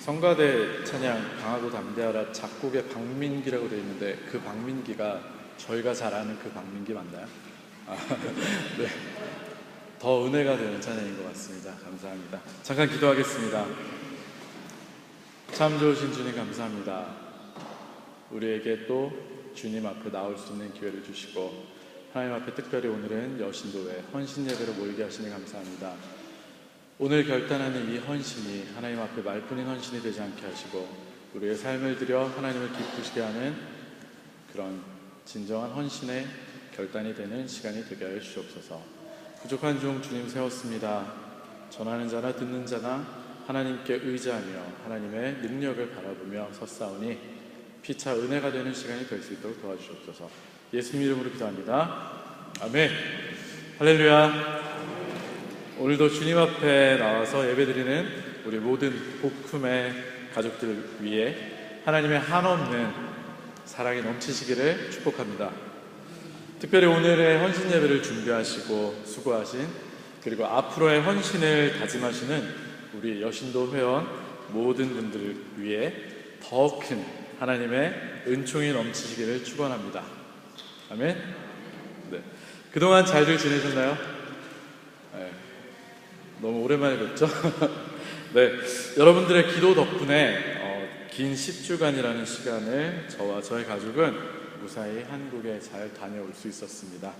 성가대 찬양 강하고 담대하라 작곡의 박민기라고 되어 있는데 그 박민기가 저희가 잘 아는 그 박민기 맞나요? 네. 더 은혜가 되는 찬양인 것 같습니다. 감사합니다. 잠깐 기도하겠습니다. 참 좋으신 주님 감사합니다. 우리에게 또 주님 앞에 나올 수 있는 기회를 주시고 하나님 앞에 특별히 오늘은 여신도회 헌신 예배로 모이게 하시니 감사합니다. 오늘 결단하는 이 헌신이 하나님 앞에 말뿐인 헌신이 되지 않게 하시고 우리의 삶을 들여 하나님을 기쁘시게 하는 그런 진정한 헌신의 결단이 되는 시간이 되게 하여 주시옵소서. 부족한 종 주님 세웠습니다. 전하는 자나 듣는 자나 하나님께 의지하며 하나님의 능력을 바라보며 섰사오니 피차 은혜가 되는 시간이 될 수 있도록 도와주시옵소서. 예수님 이름으로 기도합니다. 아멘. 할렐루야. 오늘도 주님 앞에 나와서 예배드리는 우리 모든 복음의 가족들 위해 하나님의 한없는 사랑이 넘치시기를 축복합니다. 특별히 오늘의 헌신 예배를 준비하시고 수고하신 그리고 앞으로의 헌신을 다짐하시는 우리 여신도 회원 모든 분들을 위해 더 큰 하나님의 은총이 넘치시기를 축원합니다. 아멘. 네. 그동안 잘들 지내셨나요? 네. 너무 오랜만에 뵙죠? 네. 여러분들의 기도 덕분에 긴 10주간이라는 시간을 저와 저의 가족은 무사히 한국에 잘 다녀올 수 있었습니다.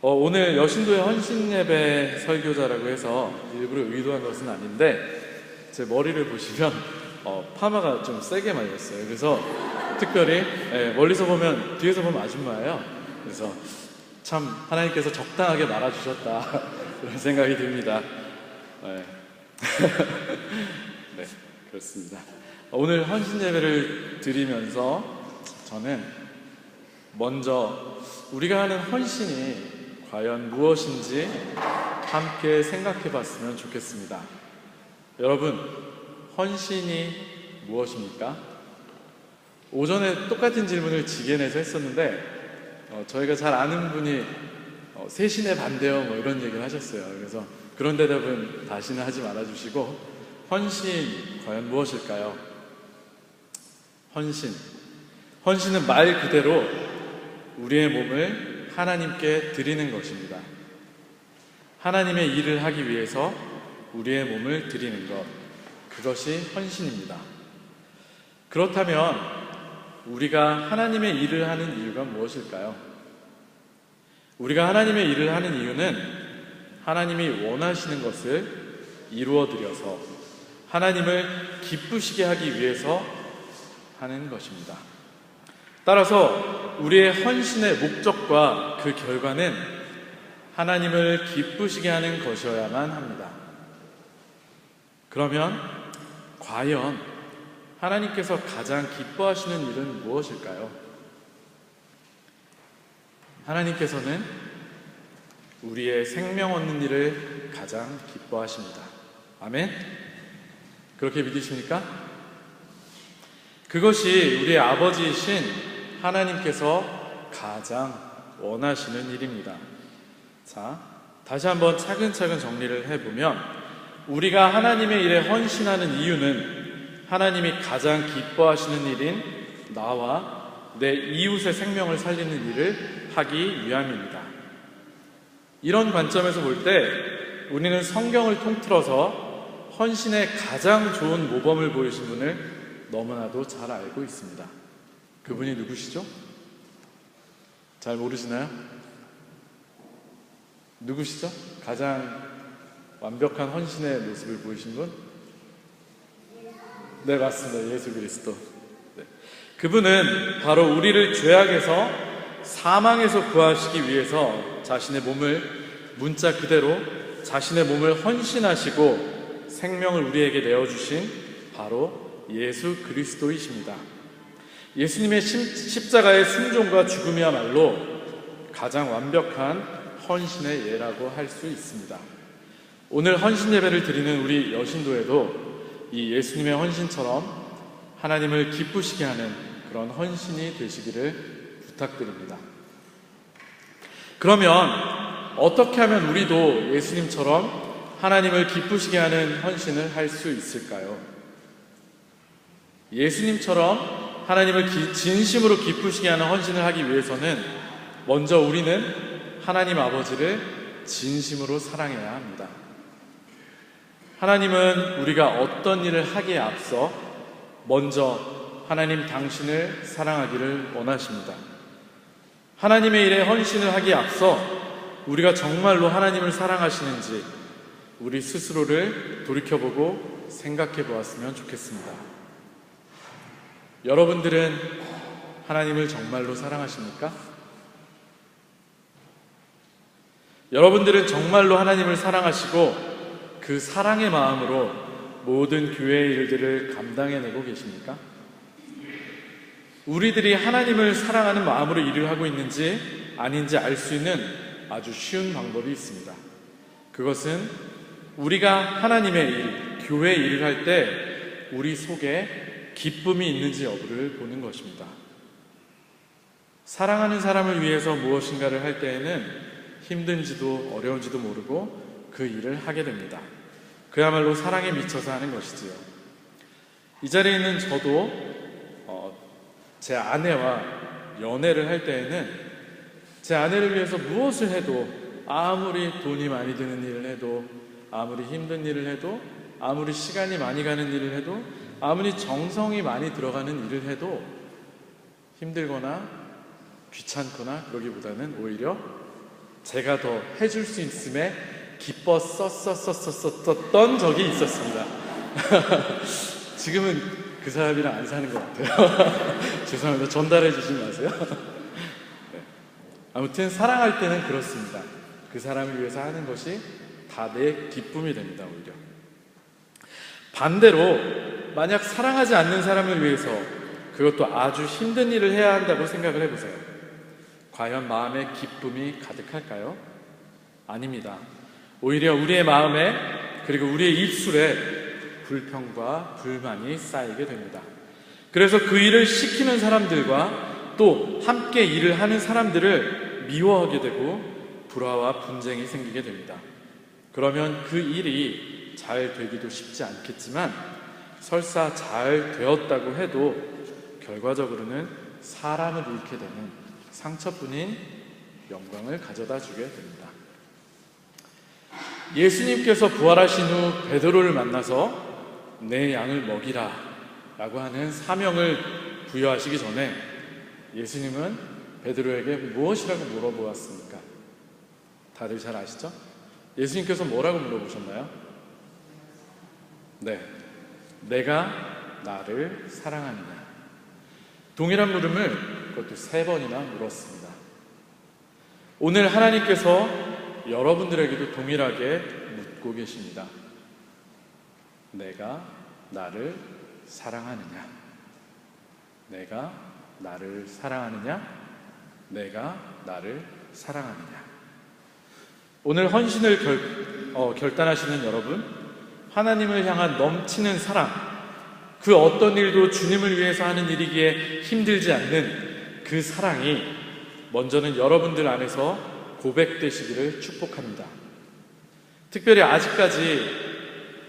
오늘 여신도의 헌신 예배 설교자라고 해서 일부러 의도한 것은 아닌데 제 머리를 보시면 파마가 좀 세게 말렸어요. 그래서 특별히 멀리서 보면 뒤에서 보면 아줌마예요. 그래서 참 하나님께서 적당하게 말아주셨다 그런 생각이 듭니다. 네. 네, 그렇습니다. 오늘 헌신 예배를 드리면서 저는 먼저 우리가 하는 헌신이 과연 무엇인지 함께 생각해 봤으면 좋겠습니다. 여러분, 헌신이 무엇입니까? 오전에 똑같은 질문을 지게내서 했었는데 저희가 잘 아는 분이 세신에 반대요 뭐 이런 얘기를 하셨어요. 그래서 그런 대답은 다시는 하지 말아주시고 헌신 과연 무엇일까요? 헌신은 말 그대로 우리의 몸을 하나님께 드리는 것입니다. 하나님의 일을 하기 위해서 우리의 몸을 드리는 것, 그것이 헌신입니다. 그렇다면 우리가 하나님의 일을 하는 이유가 무엇일까요? 우리가 하나님의 일을 하는 이유는 하나님이 원하시는 것을 이루어드려서 하나님을 기쁘시게 하기 위해서 하는 것입니다. 따라서 우리의 헌신의 목적과 그 결과는 하나님을 기쁘시게 하는 것이어야만 합니다. 그러면 과연 하나님께서 가장 기뻐하시는 일은 무엇일까요? 하나님께서는 우리의 생명 얻는 일을 가장 기뻐하십니다. 아멘? 그렇게 믿으십니까? 그것이 우리의 아버지이신 하나님께서 가장 원하시는 일입니다. 자, 다시 한번 차근차근 정리를 해보면 우리가 하나님의 일에 헌신하는 이유는 하나님이 가장 기뻐하시는 일인 나와 내 이웃의 생명을 살리는 일을 하기 위함입니다. 이런 관점에서 볼 때 우리는 성경을 통틀어서 헌신의 가장 좋은 모범을 보이신 분을 너무나도 잘 알고 있습니다. 그분이 누구시죠? 잘 모르시나요? 누구시죠? 가장 완벽한 헌신의 모습을 보이신 분? 네, 맞습니다. 예수 그리스도. 네. 그분은 바로 우리를 죄악에서 사망에서 구하시기 위해서 자신의 몸을 문자 그대로 자신의 몸을 헌신하시고 생명을 우리에게 내어주신 바로 예수 그리스도이십니다. 예수님의 십자가의 순종과 죽음이야말로 가장 완벽한 헌신의 예라고 할 수 있습니다. 오늘 헌신 예배를 드리는 우리 여신도에도 이 예수님의 헌신처럼 하나님을 기쁘시게 하는 그런 헌신이 되시기를 부탁드립니다. 그러면 어떻게 하면 우리도 예수님처럼 하나님을 기쁘시게 하는 헌신을 할 수 있을까요? 예수님처럼 하나님을 진심으로 기쁘시게 하는 헌신을 하기 위해서는 먼저 우리는 하나님 아버지를 진심으로 사랑해야 합니다. 하나님은 우리가 어떤 일을 하기에 앞서 먼저 하나님 당신을 사랑하기를 원하십니다. 하나님의 일에 헌신을 하기에 앞서 우리가 정말로 하나님을 사랑하시는지 우리 스스로를 돌이켜보고 생각해 보았으면 좋겠습니다. 여러분들은 하나님을 정말로 사랑하십니까? 여러분들은 정말로 하나님을 사랑하시고 그 사랑의 마음으로 모든 교회의 일들을 감당해내고 계십니까? 우리들이 하나님을 사랑하는 마음으로 일을 하고 있는지 아닌지 알 수 있는 아주 쉬운 방법이 있습니다. 그것은 우리가 하나님의 일, 교회의 일을 할 때 우리 속에 기쁨이 있는지 여부를 보는 것입니다. 사랑하는 사람을 위해서 무엇인가를 할 때에는 힘든지도 어려운지도 모르고 그 일을 하게 됩니다. 그야말로 사랑에 미쳐서 하는 것이지요. 이 자리에 있는 저도 제 아내와 연애를 할 때에는 제 아내를 위해서 무엇을 해도, 아무리 돈이 많이 드는 일을 해도, 아무리 힘든 일을 해도, 아무리 시간이 많이 가는 일을 해도, 아무리 정성이 많이 들어가는 일을 해도 힘들거나 귀찮거나 그러기보다는 오히려 제가 더 해줄 수 있음에 기뻤었던 적이 있었습니다. 지금은 그 사람이랑 안 사는 것 같아요. 죄송합니다. 전달해 주지 마세요. 네. 아무튼 사랑할 때는 그렇습니다. 그 사람을 위해서 하는 것이 다 내 기쁨이 됩니다. 오히려 반대로 만약 사랑하지 않는 사람을 위해서 그것도 아주 힘든 일을 해야 한다고 생각을 해보세요. 과연 마음에 기쁨이 가득할까요? 아닙니다. 오히려 우리의 마음에, 그리고 우리의 입술에 불평과 불만이 쌓이게 됩니다. 그래서 그 일을 시키는 사람들과 또 함께 일을 하는 사람들을 미워하게 되고 불화와 분쟁이 생기게 됩니다. 그러면 그 일이 잘 되기도 쉽지 않겠지만 설사 잘 되었다고 해도 결과적으로는 사람을 잃게 되는 상처뿐인 영광을 가져다 주게 됩니다. 예수님께서 부활하신 후 베드로를 만나서 내 양을 먹이라 라고 하는 사명을 부여하시기 전에 예수님은 베드로에게 무엇이라고 물어보았습니까? 다들 잘 아시죠? 예수님께서 뭐라고 물어보셨나요? 네, 내가 나를 사랑하느냐. 동일한 물음을 그것도 3번이나 물었습니다. 오늘 하나님께서 여러분들에게도 동일하게 묻고 계십니다. 내가 나를 사랑하느냐? 내가 나를 사랑하느냐? 내가 나를 사랑하느냐? 오늘 헌신을 결단하시는 여러분, 하나님을 향한 넘치는 사랑, 그 어떤 일도 주님을 위해서 하는 일이기에 힘들지 않는 그 사랑이 먼저는 여러분들 안에서 고백되시기를 축복합니다. 특별히 아직까지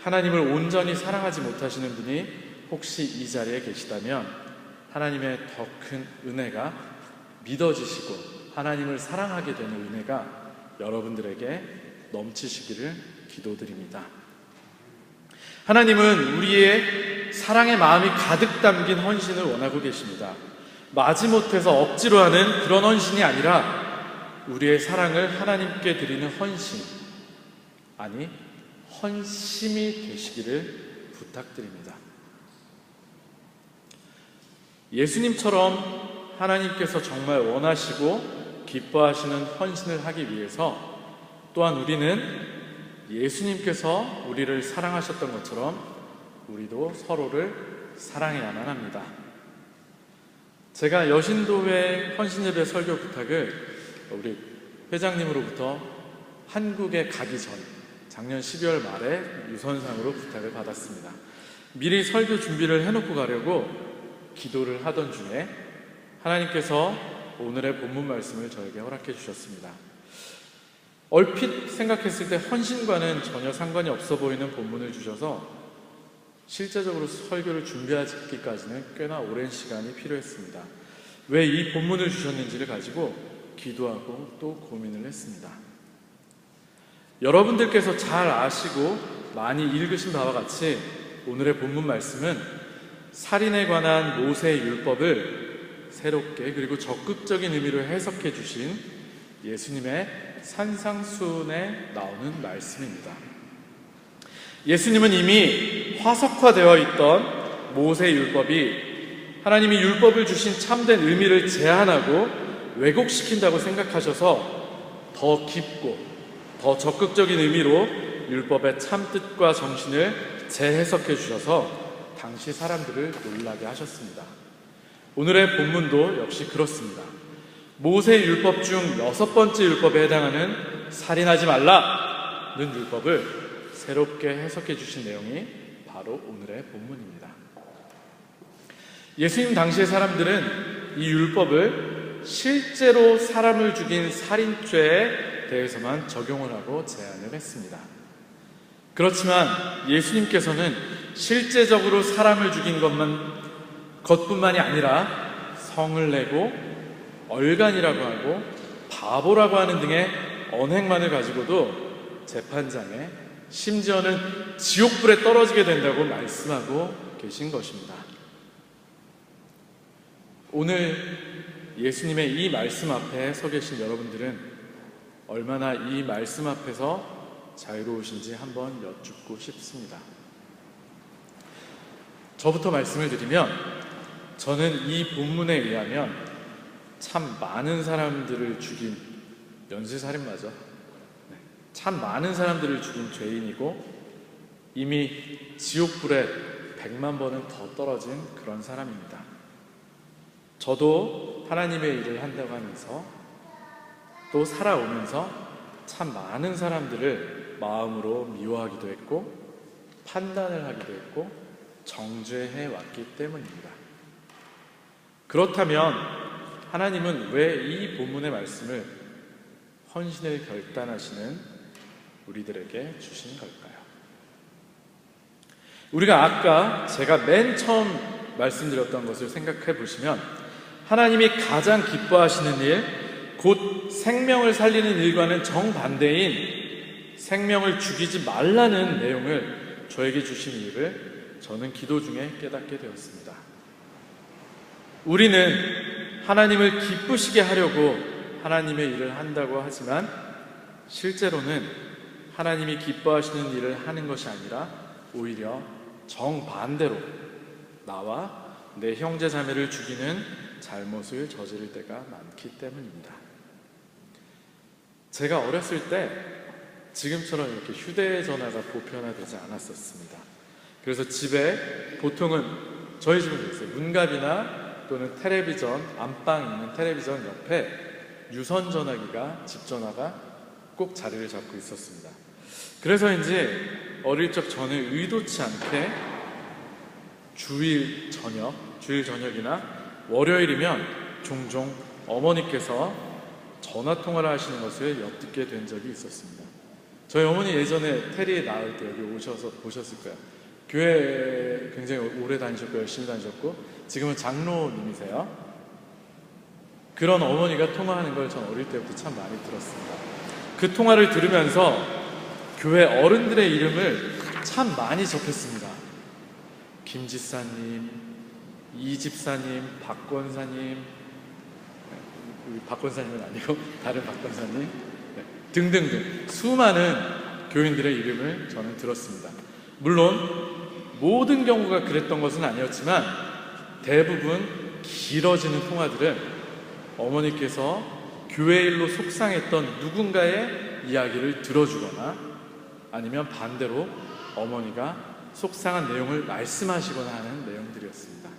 하나님을 온전히 사랑하지 못하시는 분이 혹시 이 자리에 계시다면 하나님의 더 큰 은혜가 믿어지시고 하나님을 사랑하게 되는 은혜가 여러분들에게 넘치시기를 기도드립니다. 하나님은 우리의 사랑의 마음이 가득 담긴 헌신을 원하고 계십니다. 마지못해서 억지로 하는 그런 헌신이 아니라 우리의 사랑을 하나님께 드리는 헌신, 아니 헌심이 되시기를 부탁드립니다. 예수님처럼 하나님께서 정말 원하시고 기뻐하시는 헌신을 하기 위해서 또한 우리는 예수님께서 우리를 사랑하셨던 것처럼 우리도 서로를 사랑해야만 합니다. 제가 여신도회 헌신예배 설교 부탁을 우리 회장님으로부터 한국에 가기 전 작년 12월 말에 유선상으로 부탁을 받았습니다. 미리 설교 준비를 해놓고 가려고 기도를 하던 중에 하나님께서 오늘의 본문 말씀을 저에게 허락해 주셨습니다. 얼핏 생각했을 때 헌신과는 전혀 상관이 없어 보이는 본문을 주셔서 실제적으로 설교를 준비하기까지는 꽤나 오랜 시간이 필요했습니다. 왜 이 본문을 주셨는지를 가지고 기도하고 또 고민을 했습니다. 여러분들께서 잘 아시고 많이 읽으신 바와 같이 오늘의 본문 말씀은 살인에 관한 모세의 율법을 새롭게 그리고 적극적인 의미로 해석해 주신 예수님의 산상수훈에 나오는 말씀입니다. 예수님은 이미 화석화되어 있던 모세의 율법이 하나님이 율법을 주신 참된 의미를 제한하고 왜곡시킨다고 생각하셔서 더 깊고 더 적극적인 의미로 율법의 참뜻과 정신을 재해석해 주셔서 당시 사람들을 놀라게 하셨습니다. 오늘의 본문도 역시 그렇습니다. 모세의 율법 중 6번째 율법에 해당하는 살인하지 말라는 율법을 새롭게 해석해 주신 내용이 바로 오늘의 본문입니다. 예수님 당시의 사람들은 이 율법을 실제로 사람을 죽인 살인죄에 대해서만 적용을 하고 제한을 했습니다. 그렇지만 예수님께서는 실제적으로 사람을 죽인 것뿐만이 아니라 성을 내고 얼간이라고 하고 바보라고 하는 등의 언행만을 가지고도 재판장에 심지어는 지옥불에 떨어지게 된다고 말씀하고 계신 것입니다. 오늘 예수님의 이 말씀 앞에 서 계신 여러분들은 얼마나 이 말씀 앞에서 자유로우신지 한번 여쭙고 싶습니다. 저부터 말씀을 드리면 저는 이 본문에 의하면 참 많은 사람들을 죽인 연쇄살인마죠. 참 많은 사람들을 죽인 죄인이고 이미 지옥불에 100만 번은 더 떨어진 그런 사람입니다. 저도 하나님의 일을 한다고 하면서 또 살아오면서 참 많은 사람들을 마음으로 미워하기도 했고 판단을 하기도 했고 정죄해 왔기 때문입니다. 그렇다면 하나님은 왜 이 본문의 말씀을 헌신을 결단하시는 우리들에게 주신 걸까요? 우리가 아까 제가 맨 처음 말씀드렸던 것을 생각해 보시면 하나님이 가장 기뻐하시는 일, 곧 생명을 살리는 일과는 정반대인 생명을 죽이지 말라는 내용을 저에게 주신 일을 저는 기도 중에 깨닫게 되었습니다. 우리는 하나님을 기쁘시게 하려고 하나님의 일을 한다고 하지만 실제로는 하나님이 기뻐하시는 일을 하는 것이 아니라 오히려 정반대로 나와 내 형제 자매를 죽이는 잘못을 저지를 때가 많기 때문입니다. 제가 어렸을 때 지금처럼 이렇게 휴대전화가 보편화되지 않았었습니다. 그래서 집에 보통은 저희 집은 그랬어요. 문갑이나 또는 텔레비전, 안방에 있는 텔레비전 옆에 유선전화기가, 집전화가 꼭 자리를 잡고 있었습니다. 그래서인지 어릴 적 저는 의도치 않게 주일 저녁이나 월요일이면 종종 어머니께서 전화통화를 하시는 것을 엿듣게 된 적이 있었습니다. 저희 어머니 예전에 테리 낳을 때 여기 오셔서 보셨을 거예요. 교회 굉장히 오래 다니셨고 열심히 다니셨고 지금은 장로님이세요. 그런 어머니가 통화하는 걸 전 어릴 때부터 참 많이 들었습니다. 그 통화를 들으면서 교회 어른들의 이름을 참 많이 접했습니다. 김지사님, 이집사님, 박권사님, 박권사님은 아니고 다른 박권사님 등등등 수많은 교인들의 이름을 저는 들었습니다. 물론 모든 경우가 그랬던 것은 아니었지만 대부분 길어지는 통화들은 어머니께서 교회 일로 속상했던 누군가의 이야기를 들어주거나 아니면 반대로 어머니가 속상한 내용을 말씀하시거나 하는 내용들이었습니다.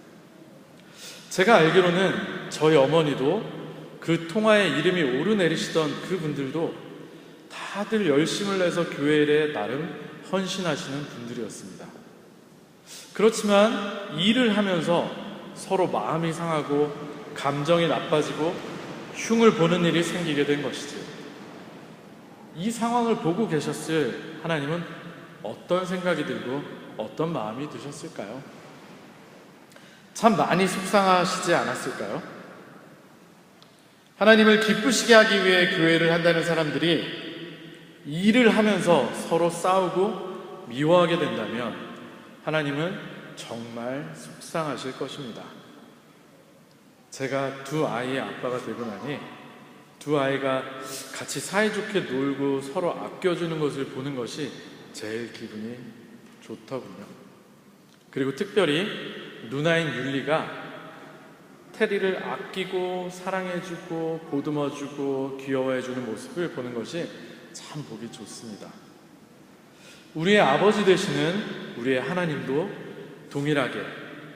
제가 알기로는 저희 어머니도 그 통화에 이름이 오르내리시던 그분들도 다들 열심을 내서 교회 일에 나름 헌신하시는 분들이었습니다. 그렇지만 일을 하면서 서로 마음이 상하고 감정이 나빠지고 흉을 보는 일이 생기게 된 것이죠. 이 상황을 보고 계셨을 하나님은 어떤 생각이 들고 어떤 마음이 드셨을까요? 참 많이 속상하시지 않았을까요? 하나님을 기쁘시게 하기 위해 교회를 한다는 사람들이 일을 하면서 서로 싸우고 미워하게 된다면 하나님은 정말 속상하실 것입니다. 제가 두 아이의 아빠가 되고 나니 두 아이가 같이 사이좋게 놀고 서로 아껴주는 것을 보는 것이 제일 기분이 좋더군요. 그리고 특별히 누나인 율리가 테리를 아끼고 사랑해주고 보듬어주고 귀여워해주는 모습을 보는 것이 참 보기 좋습니다. 우리의 아버지 되시는 우리의 하나님도 동일하게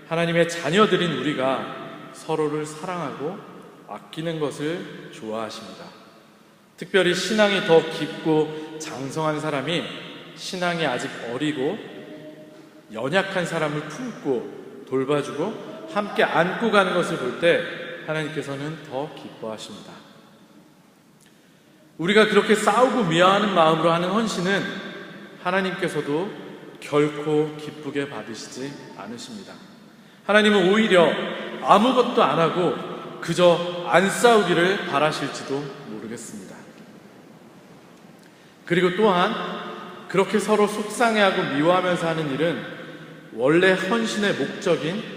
하나님의 자녀들인 우리가 서로를 사랑하고 아끼는 것을 좋아하십니다. 특별히 신앙이 더 깊고 장성한 사람이 신앙이 아직 어리고 연약한 사람을 품고 돌봐주고 함께 안고 가는 것을 볼 때 하나님께서는 더 기뻐하십니다. 우리가 그렇게 싸우고 미워하는 마음으로 하는 헌신은 하나님께서도 결코 기쁘게 받으시지 않으십니다. 하나님은 오히려 아무것도 안 하고 그저 안 싸우기를 바라실지도 모르겠습니다. 그리고 또한 그렇게 서로 속상해하고 미워하면서 하는 일은 원래 헌신의 목적인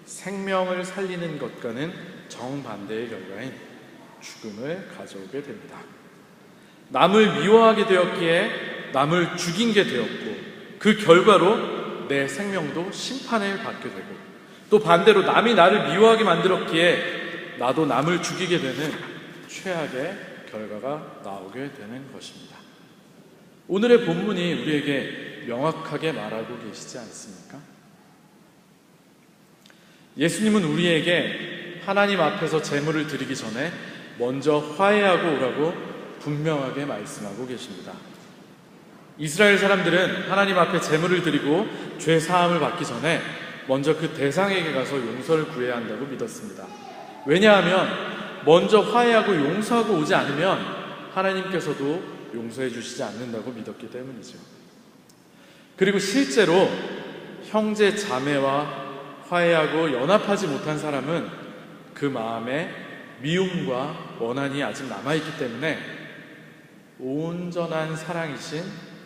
생명을 살리는 것과는 정반대의 결과인 죽음을 가져오게 됩니다. 남을 미워하게 되었기에 남을 죽인 게 되었고 그 결과로 내 생명도 심판을 받게 되고 또 반대로 남이 나를 미워하게 만들었기에 나도 남을 죽이게 되는 최악의 결과가 나오게 되는 것입니다. 오늘의 본문이 우리에게 명확하게 말하고 계시지 않습니까? 예수님은 우리에게 하나님 앞에서 제물을 드리기 전에 먼저 화해하고 오라고 분명하게 말씀하고 계십니다. 이스라엘 사람들은 하나님 앞에 제물을 드리고 죄 사함을 받기 전에 먼저 그 대상에게 가서 용서를 구해야 한다고 믿었습니다. 왜냐하면 먼저 화해하고 용서하고 오지 않으면 하나님께서도 용서해 주시지 않는다고 믿었기 때문이죠. 그리고 실제로 형제 자매와 화해하고 연합하지 못한 사람은 그 마음에 미움과 원한이 아직 남아있기 때문에 온전한 사랑이신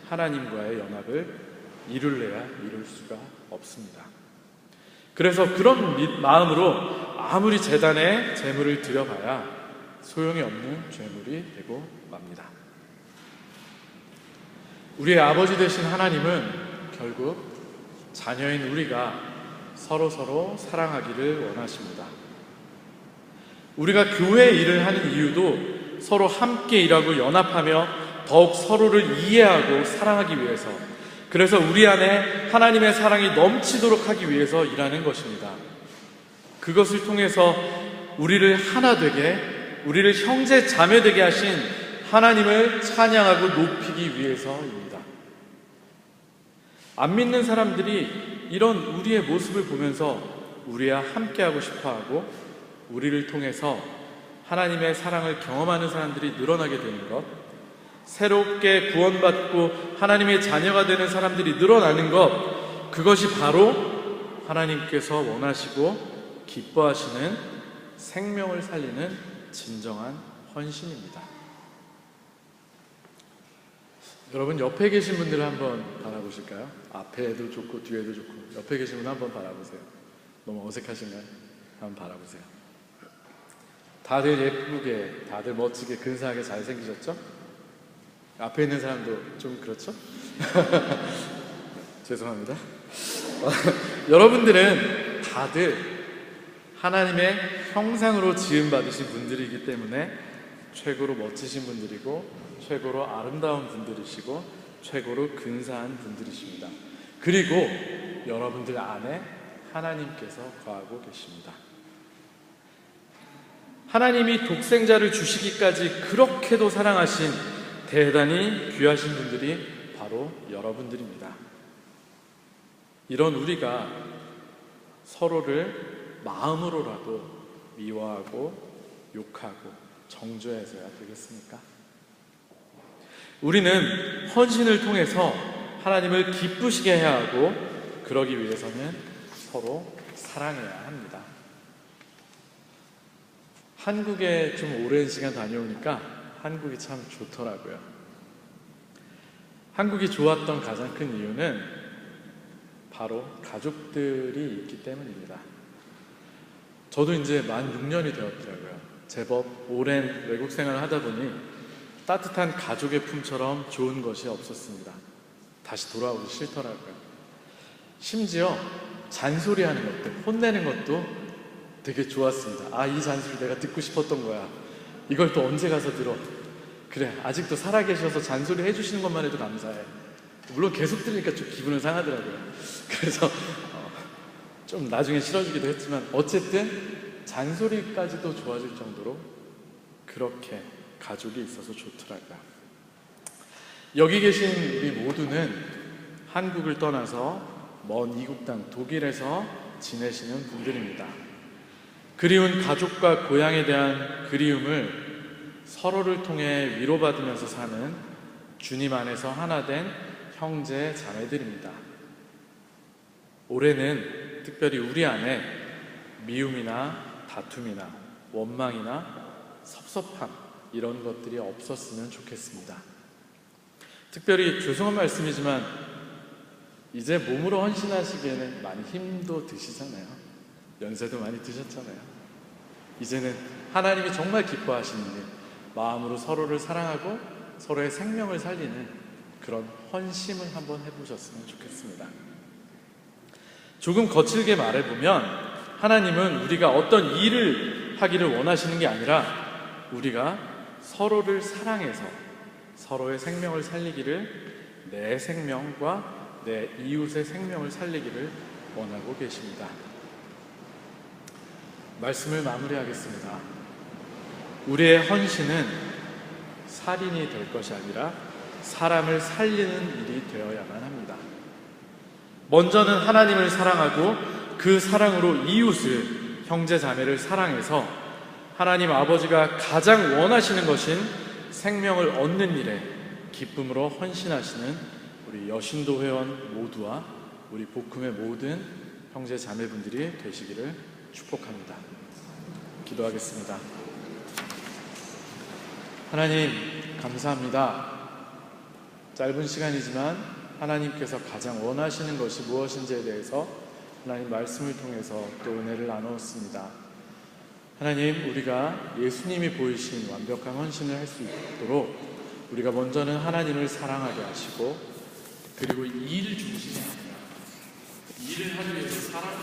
하나님과의 연합을 이룰래야 이룰 수가 없습니다. 그래서 그런 마음으로 아무리 제단에 제물을 드려봐야 소용이 없는 죄물이 되고 맙니다. 우리의 아버지 되신 하나님은 결국 자녀인 우리가 서로 사랑하기를 원하십니다. 우리가 교회 일을 하는 이유도 서로 함께 일하고 연합하며 더욱 서로를 이해하고 사랑하기 위해서, 그래서 우리 안에 하나님의 사랑이 넘치도록 하기 위해서 일하는 것입니다. 그것을 통해서 우리를 하나 되게, 우리를 형제 자매 되게 하신 하나님을 찬양하고 높이기 위해서입니다. 안 믿는 사람들이 이런 우리의 모습을 보면서 우리와 함께하고 싶어하고 우리를 통해서 하나님의 사랑을 경험하는 사람들이 늘어나게 되는 것, 새롭게 구원받고 하나님의 자녀가 되는 사람들이 늘어나는 것, 그것이 바로 하나님께서 원하시고 기뻐하시는 생명을 살리는 진정한 헌신입니다. 여러분, 옆에 계신 분들을 한번 바라보실까요? 앞에도 좋고 뒤에도 좋고 옆에 계신 분 한번 바라보세요. 너무 어색하신가요? 한번 바라보세요. 다들 예쁘게, 다들 멋지게, 근사하게 잘생기셨죠? 앞에 있는 사람도 좀 그렇죠? 죄송합니다. 여러분들은 다들 하나님의 형상으로 지음받으신 분들이기 때문에 최고로 멋지신 분들이고 최고로 아름다운 분들이시고 최고로 근사한 분들이십니다. 그리고 여러분들 안에 하나님께서 거하고 계십니다. 하나님이 독생자를 주시기까지 그렇게도 사랑하신 대단히 귀하신 분들이 바로 여러분들입니다. 이런 우리가 서로를 마음으로라도 미워하고 욕하고 정죄해서야 되겠습니까? 우리는 헌신을 통해서 하나님을 기쁘시게 해야 하고, 그러기 위해서는 서로 사랑해야 합니다. 한국에 좀 오랜 시간 다녀오니까 한국이 참 좋더라고요. 한국이 좋았던 가장 큰 이유는 바로 가족들이 있기 때문입니다. 저도 이제 만 6년이 되었더라고요. 제법 오랜 외국 생활을 하다 보니 따뜻한 가족의 품처럼 좋은 것이 없었습니다. 다시 돌아오기 싫더라고요. 심지어 잔소리하는 것도, 혼내는 것도 되게 좋았습니다. 아, 이 잔소리 내가 듣고 싶었던 거야. 이걸 또 언제 가서 들어. 그래, 아직도 살아계셔서 잔소리 해주시는 것만 해도 감사해. 물론 계속 들으니까 좀 기분은 상하더라고요. 그래서 좀 나중에 싫어지기도 했지만, 어쨌든 잔소리까지도 좋아질 정도로 그렇게 가족이 있어서 좋더라고요. 여기 계신 우리 모두는 한국을 떠나서 먼 이국 땅 독일에서 지내시는 분들입니다. 그리운 가족과 고향에 대한 그리움을 서로를 통해 위로받으면서 사는 주님 안에서 하나 된 형제 자매들입니다. 올해는 특별히 우리 안에 미움이나 다툼이나 원망이나 섭섭함, 이런 것들이 없었으면 좋겠습니다. 특별히 죄송한 말씀이지만 이제 몸으로 헌신하시기에는 많이 힘도 드시잖아요. 연세도 많이 드셨잖아요. 이제는 하나님이 정말 기뻐하시는 일, 마음으로 서로를 사랑하고 서로의 생명을 살리는 그런 헌심을 한번 해보셨으면 좋겠습니다. 조금 거칠게 말해보면 하나님은 우리가 어떤 일을 하기를 원하시는 게 아니라 우리가 서로를 사랑해서 서로의 생명을 살리기를, 내 생명과 내 이웃의 생명을 살리기를 원하고 계십니다. 말씀을 마무리하겠습니다. 우리의 헌신은 살인이 될 것이 아니라 사람을 살리는 일이 되어야만 합니다. 먼저는 하나님을 사랑하고 그 사랑으로 이웃을, 형제 자매를 사랑해서 하나님 아버지가 가장 원하시는 것인 생명을 얻는 일에 기쁨으로 헌신하시는 우리 여신도 회원 모두와 우리 복음의 모든 형제 자매분들이 되시기를 축복합니다. 기도하겠습니다. 하나님, 감사합니다. 짧은 시간이지만 하나님께서 가장 원하시는 것이 무엇인지에 대해서 하나님 말씀을 통해서 또 은혜를 나누었습니다. 하나님, 우리가 예수님이 보이신 완벽한 헌신을 할 수 있도록 우리가 먼저는 하나님을 사랑하게 하시고, 그리고 일 중심이 아니라 일을 하기 위해서 사랑을